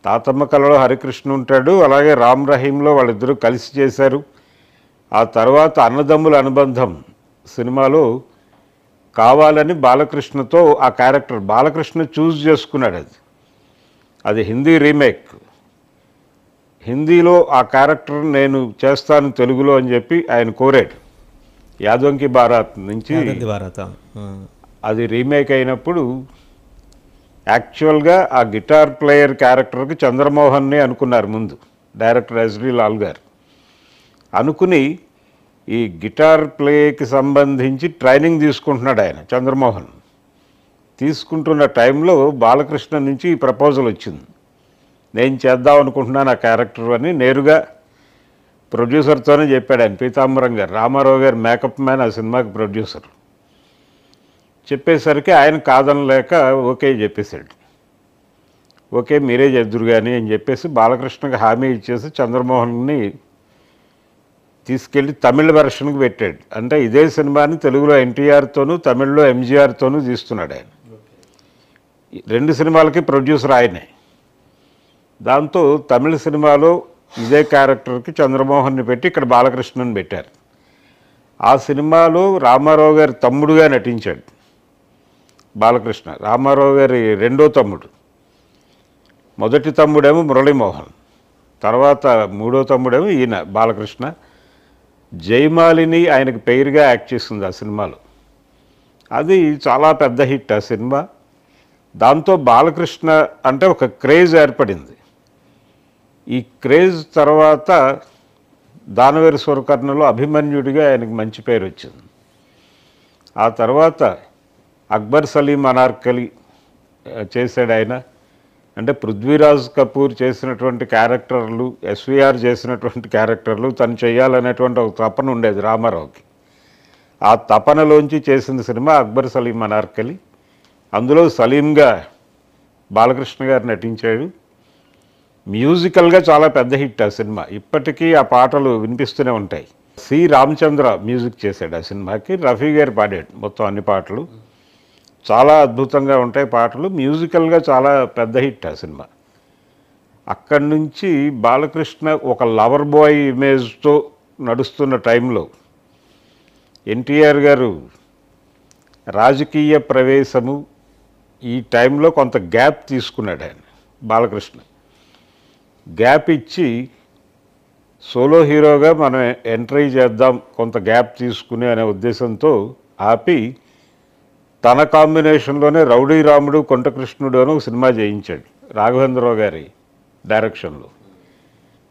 తాతమ్మ కళలో హరికృష్ణ ఉంటాడు, అలాగే రామ్ రహీంలో వాళ్ళిద్దరూ కలిసి చేశారు. ఆ తర్వాత అన్నదమ్ముల అనుబంధం సినిమాలో కావాలని బాలకృష్ణతో ఆ క్యారెక్టర్ బాలకృష్ణ చూస్ చేసుకున్నాడు. అది హిందీ రీమేక్. హిందీలో ఆ క్యారెక్టర్ నేను చేస్తాను తెలుగులో అని చెప్పి ఆయన కోరాడు. యాదవంకి బారాత్ నుంచి అది రీమేక్ అయినప్పుడు యాక్చువల్గా ఆ గిటార్ ప్లేయర్ క్యారెక్టర్కి చంద్రమోహన్ని అనుకున్నారు ముందు డైరెక్టర్ ఎస్డి లాల్ గారు. అనుకుని ఈ గిటార్ ప్లేకి సంబంధించి ట్రైనింగ్ తీసుకుంటున్నాడు ఆయన చంద్రమోహన్. తీసుకుంటున్న టైంలో బాలకృష్ణ నుంచి ఈ ప్రపోజల్ వచ్చింది, నేను చేద్దాం అనుకుంటున్నాను ఆ క్యారెక్టర్ అని నేరుగా ప్రొడ్యూసర్తోనే చెప్పాడు ఆయన. పీతాంబరం గారు, రామారావు గారు మేకప్ మ్యాన్ ఆ సినిమాకి ప్రొడ్యూసర్. చెప్పేసరికి ఆయన కాదనలేక ఓకే చెప్పేశాడు. ఓకే మీరే చేద్దురు కానీ అని చెప్పేసి బాలకృష్ణకి హామీ ఇచ్చేసి చంద్రమోహన్ని తీసుకెళ్ళి తమిళ వెర్షన్కి పెట్టాడు. అంటే ఇదే సినిమాని తెలుగులో ఎన్టీఆర్తోనూ తమిళ్లో ఎంజీఆర్తోనూ తీస్తున్నాడు ఆయన. 2 సినిమాలకి ప్రొడ్యూసర్ ఆయనే. దాంతో తమిళ సినిమాలో ఇదే క్యారెక్టర్కి చంద్రమోహన్ని పెట్టి ఇక్కడ బాలకృష్ణని పెట్టారు. ఆ సినిమాలో రామారావు గారి తమ్ముడుగా నటించాడు బాలకృష్ణ. రామారావు గారి రెండో తమ్ముడు. మొదటి తమ్ముడేమో మురళీమోహన్, తర్వాత మూడో తమ్ముడేమో ఈయన బాలకృష్ణ. జయమాలిని ఆయనకు పేరుగా యాక్ట్ చేస్తుంది ఆ సినిమాలో. అది చాలా పెద్ద హిట్ ఆ సినిమా. దాంతో బాలకృష్ణ అంటే ఒక క్రేజ్ ఏర్పడింది. ఈ క్రేజ్ తర్వాత దానవేరు సూరకర్ణలో అభిమన్యుడిగా ఆయనకు మంచి పేరు వచ్చింది. ఆ తర్వాత అక్బర్ సలీం అనార్కలి చేశాడు ఆయన. అంటే పృథ్వీరాజ్ కపూర్ చేసినటువంటి క్యారెక్టర్లు, ఎస్వీఆర్ చేసినటువంటి క్యారెక్టర్లు తను చేయాలనేటువంటి ఒక తపన ఉండేది రామారావుకి. ఆ తపనలోంచి చేసిన సినిమా అక్బర్ సలీం అనార్కలి. అందులో సలీంగా బాలకృష్ణ గారు నటించాడు. మ్యూజికల్గా చాలా పెద్ద హిట్ ఆ సినిమా. ఇప్పటికీ ఆ పాటలు వినిపిస్తూనే ఉంటాయి. సి రామచంద్ర మ్యూజిక్ చేశాడు ఆ సినిమాకి. రఫీ గారు పాడాడు మొత్తం అన్ని పాటలు. చాలా అద్భుతంగా ఉంటాయి పాటలు. మ్యూజికల్గా చాలా పెద్ద హిట్ ఆ సినిమా. అక్కడి నుంచి బాలకృష్ణ ఒక లవర్ బాయ్ ఇమేజ్తో నడుస్తున్న టైంలో ఎన్టీఆర్ గారు రాజకీయ ప్రవేశము ఈ టైంలో కొంత గ్యాప్ తీసుకున్నాడు ఆయన బాలకృష్ణ. గ్యాప్ ఇచ్చి సోలో హీరోగా మనం ఎంట్రీ చేద్దాం కొంత గ్యాప్ తీసుకుని అనే ఉద్దేశంతో ఆపి తన కాంబినేషన్లోనే రౌడీ రాముడు కొంటకృష్ణుడు అని ఒక సినిమా చేయించాడు రాఘవేంద్రరావు గారి డైరెక్షన్లో.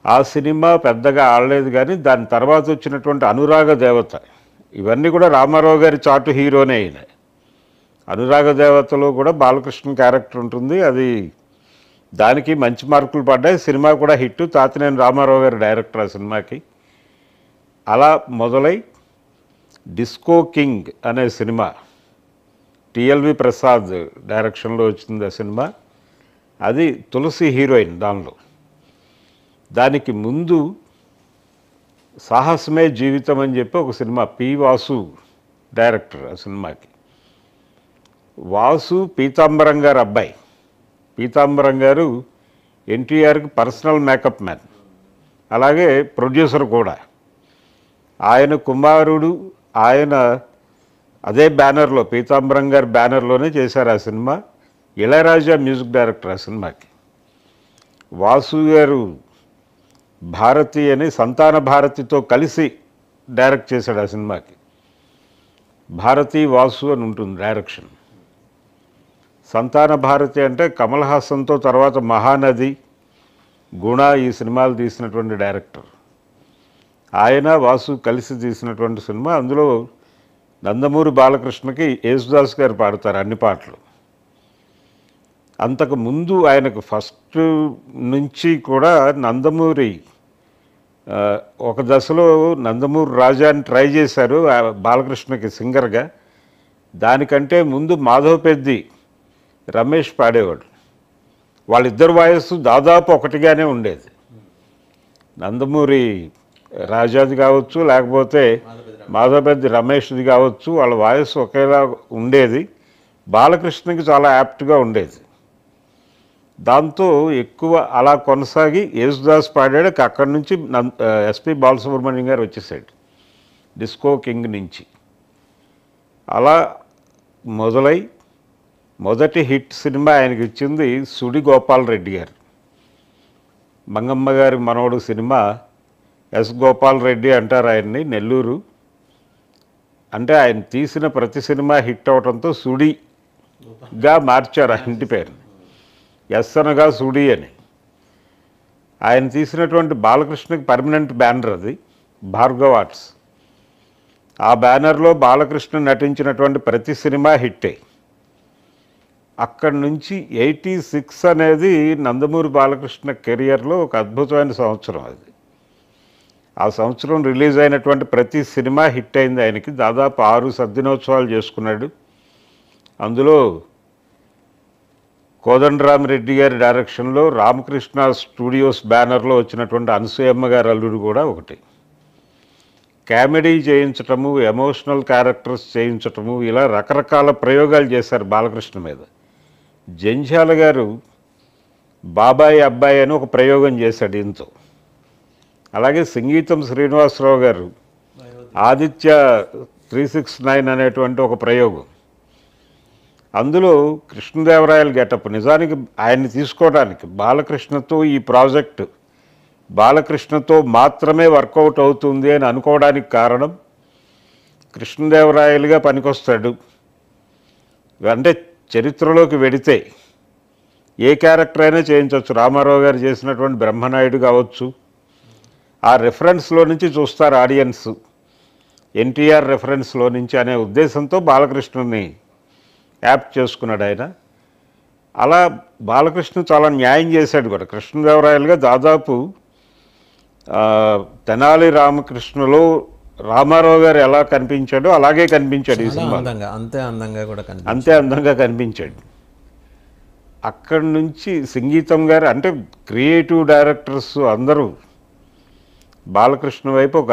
ఆ సినిమా పెద్దగా ఆడలేదు, కానీ దాని తర్వాత వచ్చినటువంటి అనురాగ దేవత ఇవన్నీ కూడా రామారావు గారి చాటు హీరోనే అయిన. అనురాగ దేవతలో కూడా బాలకృష్ణ క్యారెక్టర్ ఉంటుంది. అది దానికి మంచి మార్కులు పడ్డాయి. సినిమా కూడా హిట్. తాతినేని రామారావు గారి డైరెక్టర్ ఆ సినిమాకి. అలా మొదలై డిస్కో కింగ్ అనే సినిమా టిఎల్వి ప్రసాద్ డైరెక్షన్లో వచ్చింది ఆ సినిమా. అది తులసి హీరోయిన్ దానిలో. దానికి ముందు సాహసమే జీవితం అని చెప్పి ఒక సినిమా, పి వాసు డైరెక్టర్ ఆ సినిమాకి. వాసు పీతాంబరం గారు అబ్బాయి. పీతాంబరం గారు ఎన్టీఆర్కి పర్సనల్ మేకప్ మ్యాన్, అలాగే ప్రొడ్యూసర్ కూడా. ఆయన కుమారుడు. ఆయన అదే బ్యానర్లో, పీతాంబరం గారి బ్యానర్లోనే చేశారు ఆ సినిమా. ఇళయరాజా మ్యూజిక్ డైరెక్టర్ ఆ సినిమాకి. వాసు గారు భారతి అని సంతాన భారతితో కలిసి డైరెక్ట్ చేశాడు ఆ సినిమాకి. భారతి వాసు అని ఉంటుంది డైరెక్షన్. సంతాన భారతి అంటే కమల్ హాసన్తో తర్వాత మహానది, గుణ ఈ సినిమాలు తీసినటువంటి డైరెక్టర్. ఆయన వాసు కలిసి తీసినటువంటి సినిమా. అందులో నందమూరి బాలకృష్ణకి యేసుదాస్ గారు పాడతారు అన్ని పాటలు. అంతకు ముందు ఆయనకు ఫస్ట్ నుంచి కూడా నందమూరి ఒక దశలో నందమూరి రాజాని ట్రై చేశారు బాలకృష్ణకి సింగర్గా. దానికంటే ముందు మాధవపెద్ది రమేష్ పాడేవాడు. వాళ్ళిద్దరు వాయిస్ దాదాపు ఒకటిగానే ఉండేది. నందమూరి రాజాది కావచ్చు, లేకపోతే మాధవపెద్ది రమేష్ది కావచ్చు, వాళ్ళ వాయిస్ ఒకేలా ఉండేది. బాలకృష్ణకి చాలా యాప్ట్గా ఉండేది. దాంతో ఎక్కువ అలా కొనసాగి యేసుదాస్ పాడాడు. అక్కడి నుంచి ఎస్పి బాలసుబ్రహ్మణ్యం గారు వచ్చేసాడు డిస్కో కింగ్ నుంచి. అలా మొదలై మొదటి హిట్ సినిమా ఆయనకి ఇచ్చింది సుడి గోపాలరెడ్డి గారు. మంగమ్మ గారి మనవడు సినిమా. ఎస్ గోపాలరెడ్డి అంటారు ఆయన్ని, నెల్లూరు. అంటే ఆయన తీసిన ప్రతి సినిమా హిట్ అవడంతో సుడిగా మార్చారు ఆ ఇంటి పేరుని. ఎస్ అనగా సుడి అని. ఆయన తీసినటువంటి బాలకృష్ణకి పర్మనెంట్ బ్యానర్ అది, భార్గవ్ ఆర్ట్స్. ఆ బ్యానర్లో బాలకృష్ణ నటించినటువంటి ప్రతి సినిమా హిట్టే. అక్కడి నుంచి 86 అనేది నందమూరి బాలకృష్ణ కెరియర్లో ఒక అద్భుతమైన సంవత్సరం అది. ఆ సంవత్సరం రిలీజ్ అయినటువంటి ప్రతి సినిమా హిట్ అయింది ఆయనకి. దాదాపు 6 సద్దినోత్సవాలు చేసుకున్నాడు. అందులో కోదండరామిరెడ్డి గారి డైరెక్షన్లో రామకృష్ణ స్టూడియోస్ బ్యానర్లో వచ్చినటువంటి అనసూయమ్మ గారి అల్లుడు కూడా ఒకటి. కామెడీ చేయించటము, ఎమోషనల్ క్యారెక్టర్స్ చేయించటము, ఇలా రకరకాల ప్రయోగాలు చేశారు బాలకృష్ణ మీద. జంధ్యాల గారు బాబాయ్ అబ్బాయి అని ఒక ప్రయోగం చేశాడు ఇంతో. అలాగే సంగీతం శ్రీనివాసరావు గారు ఆదిత్య 369 అనేటువంటి ఒక ప్రయోగం. అందులో కృష్ణదేవరాయలు గెటప్. నిజానికి ఆయన్ని తీసుకోవడానికి బాలకృష్ణతో ఈ ప్రాజెక్టు బాలకృష్ణతో మాత్రమే వర్కౌట్ అవుతుంది అని అనుకోవడానికి కారణం, కృష్ణదేవరాయలుగా పనికొస్తాడు. అంటే చరిత్రలోకి వెడితే ఏ క్యారెక్టర్ అయినా చేయించవచ్చు. రామారావు గారు చేసినటువంటి బ్రహ్మనాయుడు కావచ్చు. ఆ రెఫరెన్స్లో నుంచి చూస్తారు ఆడియన్స్, ఎన్టీఆర్ రెఫరెన్స్లో నుంచి అనే ఉద్దేశంతో బాలకృష్ణని యాప్ట్ చేసుకున్నాడు ఆయన. అలా బాలకృష్ణ చాలా న్యాయం చేశాడు కూడా. కృష్ణదేవరాయలుగా దాదాపు తెనాలి రామకృష్ణలో రామారావు గారు ఎలా కనిపించాడో అలాగే కనిపించాడు ఈ సినిమా. అంతే అందంగా కనిపించాడు. అక్కడి నుంచి సంగీతం గారు, అంటే క్రియేటివ్ డైరెక్టర్స్ అందరూ బాలకృష్ణ వైపు ఒక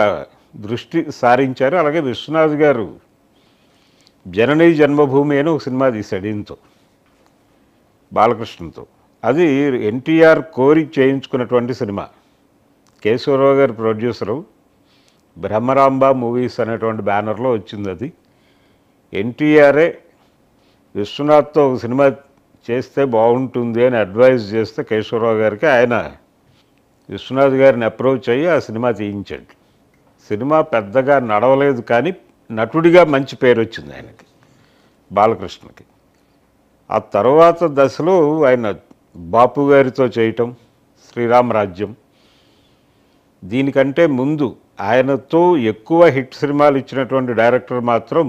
దృష్టి సారించారు. అలాగే విశ్వనాథ్ గారు జననీ జన్మభూమి అని ఒక సినిమా తీశాడు ఈయనతో, బాలకృష్ణతో. అది ఎన్టీఆర్ కోరి చేయించుకున్నటువంటి సినిమా. కేశవరావు గారు ప్రొడ్యూసరు. బ్రహ్మరాంబ మూవీస్ అనేటువంటి బ్యానర్లో వచ్చింది అది. ఎన్టీఆరే విశ్వనాథ్తో ఒక సినిమా చేస్తే బాగుంటుంది అని అడ్వైజ్ చేస్తే కేశవరావు గారికి ఆయన విశ్వనాథ్ గారిని అప్రోచ్ అయ్యి ఆ సినిమా తీయించాడు. సినిమా పెద్దగా నడవలేదు, కానీ నటుడిగా మంచి పేరు వచ్చింది ఆయనకి, బాలకృష్ణకి. ఆ తర్వాత దశలో ఆయన బాపు గారితో చేయటం, శ్రీరామరాజ్యం. దీనికంటే ముందు ఆయనతో ఎక్కువ హిట్ సినిమాలు ఇచ్చినటువంటి డైరెక్టర్ మాత్రం